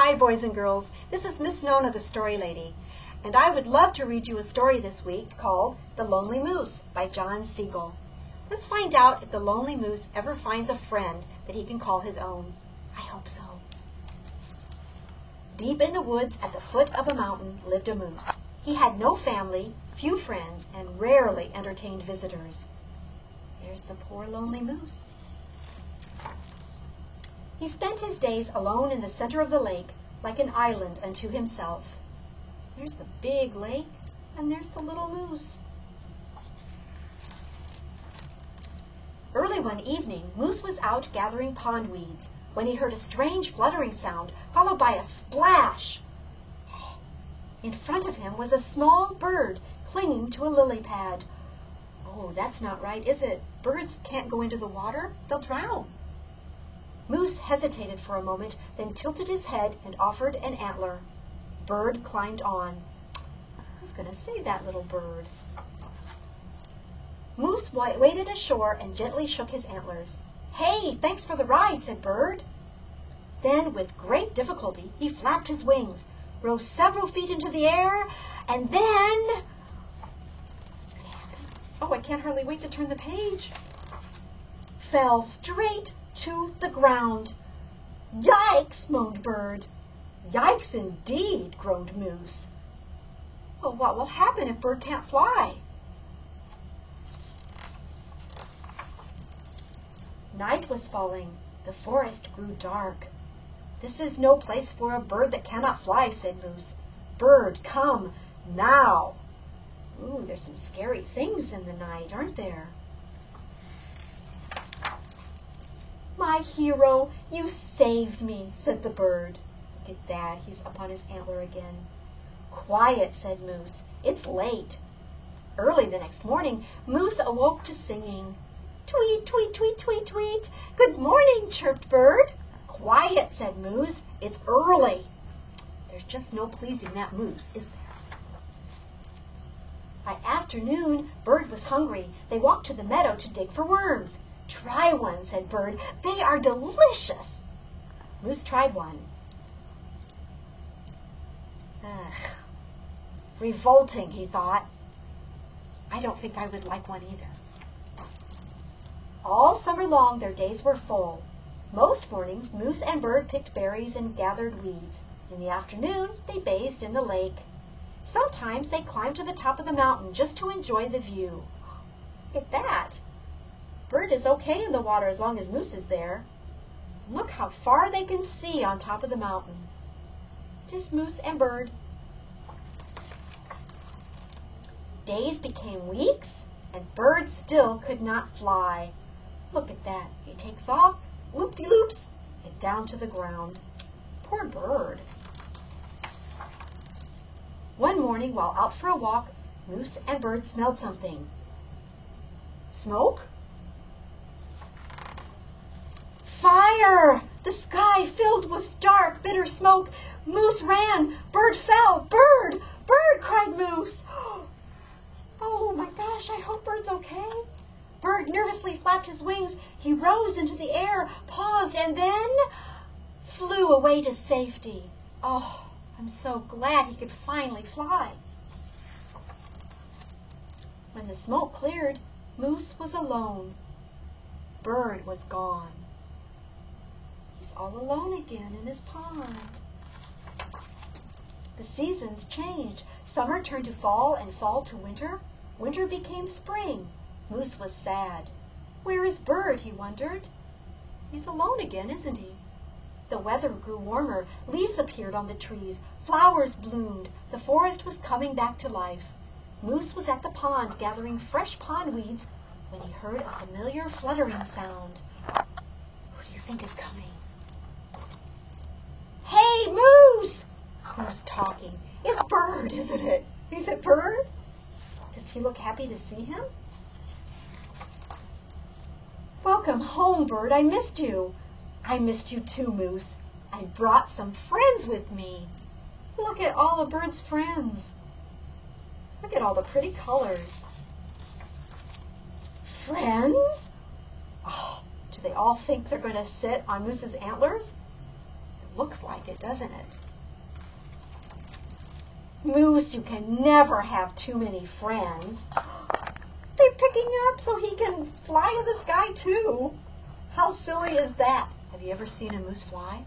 Hi, boys and girls. This is Miss Nona, the Story Lady, and I would love to read you a story this week called The Lonely Moose by John Siegel. Let's find out if the lonely moose ever finds a friend that he can call his own. I hope so. Deep in the woods at the foot of a mountain lived a moose. He had no family, few friends, and rarely entertained visitors. There's the poor lonely moose. He spent his days alone in the center of the lake, like an island unto himself. There's the big lake, and there's the little moose. Early one evening, Moose was out gathering pond weeds when he heard a strange fluttering sound, followed by a splash. In front of him was a small bird clinging to a lily pad. Oh, that's not right, is it? Birds can't go into the water. They'll drown. Moose hesitated for a moment, then tilted his head and offered an antler. Bird climbed on. I was going to say that little bird. Moose waded ashore and gently shook his antlers. Hey, thanks for the ride, said Bird. Then, with great difficulty, he flapped his wings, rose several feet into the air, and then... What's going to happen? Oh, I can't hardly wait to turn the page. Fell straight to the ground. Yikes, moaned Bird. Yikes indeed, groaned Moose. Well, what will happen if Bird can't fly? Night was falling. The forest grew dark. This is no place for a bird that cannot fly, said Moose. Bird, come now. Ooh, there's some scary things in the night, aren't there? My hero, you saved me, said the bird. Look at that, he's up on his antler again. Quiet, said Moose. It's late. Early the next morning, Moose awoke to singing. Tweet, tweet, tweet, tweet, tweet. Good morning, chirped Bird. Quiet, said Moose. It's early. There's just no pleasing that moose, is there? By afternoon, Bird was hungry. They walked to the meadow to dig for worms. Try one, said Bird. They are delicious. Moose tried one. Ugh. Revolting, he thought. I don't think I would like one either. All summer long, their days were full. Most mornings, Moose and Bird picked berries and gathered weeds. In the afternoon, they bathed in the lake. Sometimes they climbed to the top of the mountain just to enjoy the view. Look at that. Bird is okay in the water as long as Moose is there. Look how far they can see on top of the mountain. Just Moose and Bird. Days became weeks, and Bird still could not fly. Look at that. He takes off, loop-de-loops, and down to the ground. Poor Bird. One morning, while out for a walk, Moose and Bird smelled something. Smoke? Fire! The sky filled with dark, bitter smoke. Moose ran. Bird fell. Bird! Bird! Cried Moose. Oh my gosh, I hope Bird's okay. Bird nervously flapped his wings. He rose into the air, paused, and then flew away to safety. Oh, I'm so glad he could finally fly. When the smoke cleared, Moose was alone. Bird was gone. He's all alone again in his pond. The seasons changed. Summer turned to fall and fall to winter. Winter became spring. Moose was sad. Where is Bird, he wondered. He's alone again, isn't he? The weather grew warmer. Leaves appeared on the trees. Flowers bloomed. The forest was coming back to life. Moose was at the pond gathering fresh pond weeds when he heard a familiar fluttering sound. Who do you think is coming? Hey, Moose! Who's talking? It's Bird, isn't it? Is it Bird? Does he look happy to see him? Welcome home, Bird. I missed you. I missed you too, Moose. I brought some friends with me. Look at all of Bird's friends. Look at all the pretty colors. Friends? Oh, do they all think they're going to sit on Moose's antlers? Looks like it, doesn't it? Moose, you can never have too many friends. They're picking him up so he can fly in the sky too. How silly is that? Have you ever seen a moose fly?